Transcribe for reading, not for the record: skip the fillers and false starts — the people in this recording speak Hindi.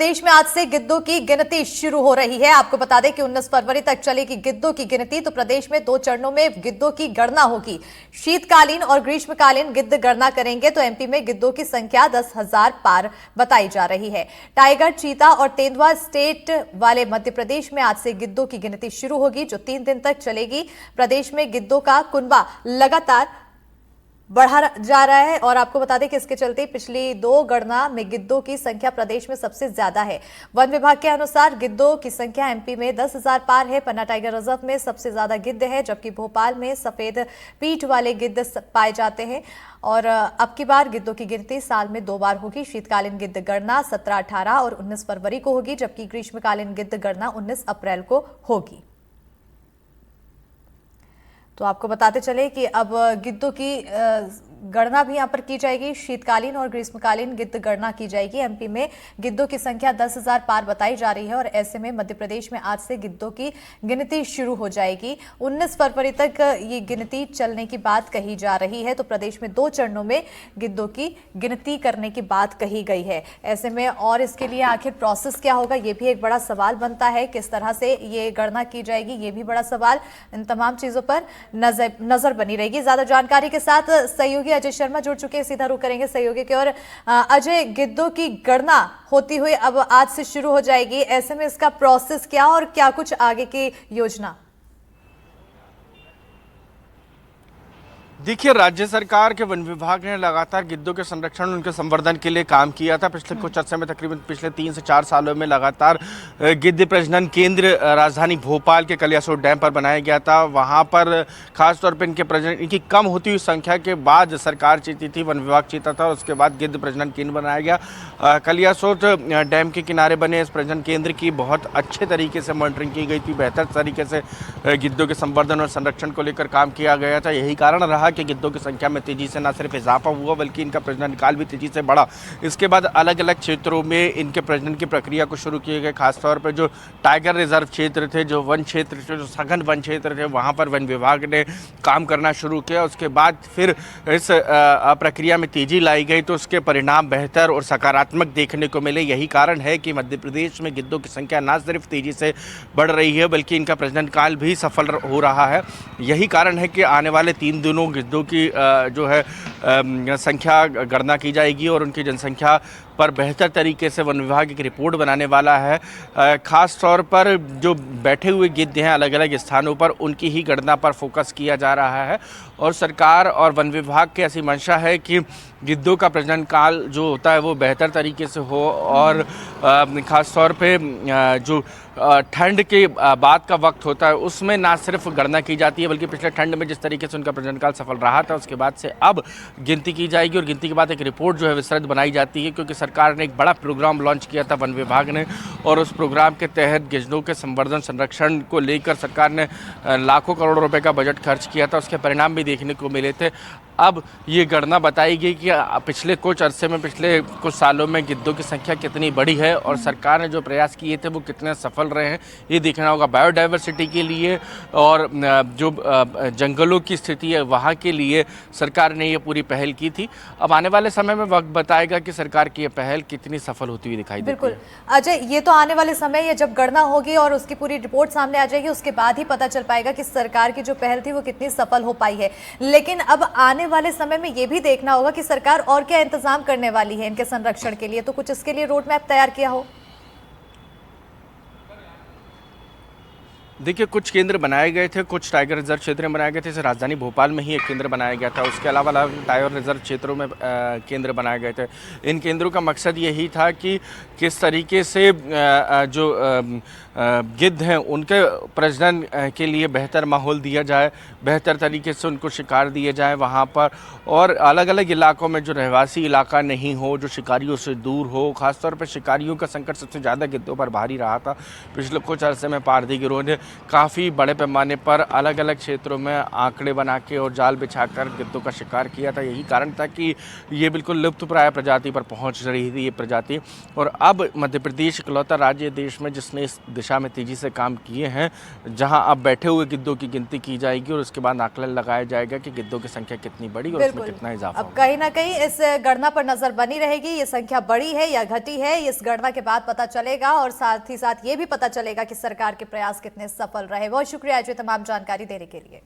देश में आज से गिद्धों की गिनती शुरू हो रही है। आपको बता दें कि 19 फरवरी तक चलेगी गिद्धों की गिनती। तो प्रदेश में 2 चरणों में गिद्धों की गणना होगी। शीतकालीन और ग्रीष्मकालीन गिद्ध गणना करेंगे तो एमपी में गिद्धों की संख्या 10,000 पार बताई जा रही है। टाइगर, चीता और तेंदुआ स्टेट वाले मध्य प्रदेश में आज से गिद्धों की गिनती शुरू होगी, जो 3 दिन तक चलेगी। प्रदेश में गिद्धों का कुनबा लगातार बढ़ा जा रहा है और आपको बता दें कि इसके चलते पिछली 2 गणना में गिद्धों की संख्या प्रदेश में सबसे ज्यादा है। वन विभाग के अनुसार गिद्धों की संख्या एमपी में 10,000 पार है। पन्ना टाइगर रिजर्व में सबसे ज्यादा गिद्ध है, जबकि भोपाल में सफेद पीठ वाले गिद्ध पाए जाते हैं। और अब की बार गिद्धों की गिनती साल में 2 बार होगी। शीतकालीन गिद्ध गणना 17, 18 और 19 फरवरी को होगी, जबकि ग्रीष्मकालीन गिद्ध गणना 19 अप्रैल को होगी। तो आपको बताते चले कि अब गिद्धों की गणना भी यहां पर की जाएगी। शीतकालीन और ग्रीष्मकालीन गिद्ध गणना की जाएगी। एमपी में गिद्धों की संख्या 10,000 पार बताई जा रही है और ऐसे में मध्य प्रदेश में आज से गिद्धों की गिनती शुरू हो जाएगी। 19 फरवरी तक ये गिनती चलने की बात कही जा रही है। तो प्रदेश में 2 चरणों में गिद्धों की गिनती करने की बात कही गई है। ऐसे में और इसके लिए आखिर प्रोसेस क्या होगा, ये भी एक बड़ा सवाल बनता है। किस तरह से ये गणना की जाएगी, ये भी बड़ा सवाल। इन तमाम चीजों पर नजर बनी रहेगी। ज्यादा जानकारी के साथ सहयोगी अजय शर्मा जुड़ चुके हैं, सीधा रुख करेंगे सहयोगी की ओर। अजय, गिद्धों की गणना होती हुई अब आज से शुरू हो जाएगी, ऐसे में इसका प्रोसेस क्या और क्या कुछ आगे की योजना? देखिए, राज्य सरकार के वन विभाग ने लगातार गिद्धों के संरक्षण, उनके संवर्धन के लिए काम किया था। पिछले कुछ अर्से में, तकरीबन पिछले 3 से 4 सालों में लगातार गिद्ध प्रजनन केंद्र राजधानी भोपाल के कलियासोत डैम पर बनाया गया था। वहां पर खासतौर पर इनकी कम होती हुई संख्या के बाद सरकार चेती थी, वन विभाग चेता था और उसके बाद गिद्ध प्रजनन केंद्र बनाया गया। कलियासोत डैम के किनारे बने इस प्रजनन केंद्र की बहुत अच्छे तरीके से मॉनिटरिंग की गई थी। बेहतर तरीके से गिद्धों के संवर्धन और संरक्षण को लेकर काम किया गया था। यही कारण रहा कि गिद्धों की संख्या में तेजी से न सिर्फ इजाफा हुआ, बल्कि इनका प्रजनन काल भी तेजी से बढ़ा। इसके बाद अलग अलग क्षेत्रों में इनके प्रजनन की प्रक्रिया को शुरू किए गए। खासतौर पर जो टाइगर रिजर्व क्षेत्र थे, जो वन क्षेत्र थे, जो सघन वन क्षेत्र थे, वहाँ पर वन विभाग ने काम करना शुरू किया। उसके बाद फिर इस प्रक्रिया में तेजी लाई गई तो उसके परिणाम बेहतर और सकारात्मक देखने को मिले। यही कारण है कि मध्य प्रदेश में गिद्धों की संख्या न सिर्फ तेजी से बढ़ रही है, बल्कि इनका प्रजनन काल भी सफल हो रहा है। यही कारण है कि आने वाले 3 दिनों गिद्धों की जो है संख्या गणना की जाएगी और उनकी जनसंख्या पर बेहतर तरीके से वन विभाग एक रिपोर्ट बनाने वाला है। खास तौर पर जो बैठे हुए गिद्ध हैं अलग अलग स्थानों पर, उनकी ही गणना पर फोकस किया जा रहा है और सरकार और वन विभाग की ऐसी मंशा है कि गिद्धों का प्रजनन काल जो होता है वो बेहतर तरीके से हो और ख़ास तौर पे जो ठंड के बाद का वक्त होता है उसमें ना सिर्फ गणना की जाती है, बल्कि पिछले ठंड में जिस तरीके से उनका प्रजनन काल सफल रहा था उसके बाद से अब गिनती की जाएगी और गिनती के बाद एक रिपोर्ट जो है विस्तृत बनाई जाती है। क्योंकि सरकार ने एक बड़ा प्रोग्राम लॉन्च किया था वन विभाग ने और उस प्रोग्राम के तहत गिद्धों के संवर्धन संरक्षण को लेकर सरकार ने लाखों करोड़ रुपए का बजट खर्च किया था। उसके परिणाम भी देखने को मिले थे। अब ये गणना बताई गई कि पिछले कुछ अरसे में, पिछले कुछ सालों में गिद्धों की संख्या कितनी बढ़ी है और सरकार ने जो प्रयास किए थे वो कितने सफल रहे हैं, ये देखना होगा। बायोडाइवर्सिटी के लिए और जो जंगलों की स्थिति है वहाँ के लिए सरकार ने ये पूरी पहल की थी। अब आने वाले समय में वक्त बताएगा कि सरकार की ये पहल कितनी सफल होती हुई दिखाई देती है। बिल्कुल अजय, ये तो आने वाले समय या जब गणना होगी और उसकी पूरी रिपोर्ट सामने आ जाएगी उसके बाद ही पता चल पाएगा कि सरकार की जो पहल थी वो कितनी सफल हो पाई है। लेकिन अब आने वाले समय में ये भी देखना होगा कि सरकार और क्या इंतजाम करने वाली है इनके संरक्षण के लिए। तो कुछ इसके लिए रोड मैप तैयार किया हो? देखिए, कुछ केंद्र बनाए गए थे, कुछ टाइगर रिजर्व क्षेत्र में बनाए गए थे। जैसे राजधानी भोपाल में ही एक केंद्र बनाया गया था, उसके अलावा अलग टाइगर रिजर्व क्षेत्रों में केंद्र बनाए गए थे। इन केंद्रों का मकसद यही था कि किस तरीके से जो गिद्ध हैं उनके प्रजनन के लिए बेहतर माहौल दिया जाए, बेहतर तरीके से उनको शिकार दिए जाए वहाँ पर, और अलग अलग इलाकों में जो रहवासी इलाका नहीं हो, जो शिकारियों से दूर हो। ख़ासतौर पर शिकारियों का संकट सबसे ज़्यादा गिद्धों पर भारी रहा था। पिछले कुछ अरसे में पारधी गिरोह ने काफ़ी बड़े पैमाने पर अलग अलग क्षेत्रों में आंकड़े बना के और जाल बिछाकर गिद्धों का शिकार किया था। यही कारण था कि ये बिल्कुल लुप्तप्राय प्रजाति पर पहुंच रही थी ये प्रजाति। और अब मध्य प्रदेश इकलौता राज्य देश में जिसने इस दिशा में तेज़ी से काम किए हैं, जहां अब बैठे हुए गिद्धों की गिनती की जाएगी और उसके बाद आकलन लगाया जाएगा कि गिद्धों की संख्या कितनी बढ़ी और उसमें कितना इजाफा अब कहीं ना कहीं इस गणना पर नजर बनी रहेगी, ये संख्या बढ़ी है या घटी है, इस गणना के बाद पता चलेगा। और साथ ही साथ ये भी पता चलेगा कि सरकार के प्रयास कितने सफल रहे। बहुत शुक्रिया जी तमाम जानकारी देने के लिए।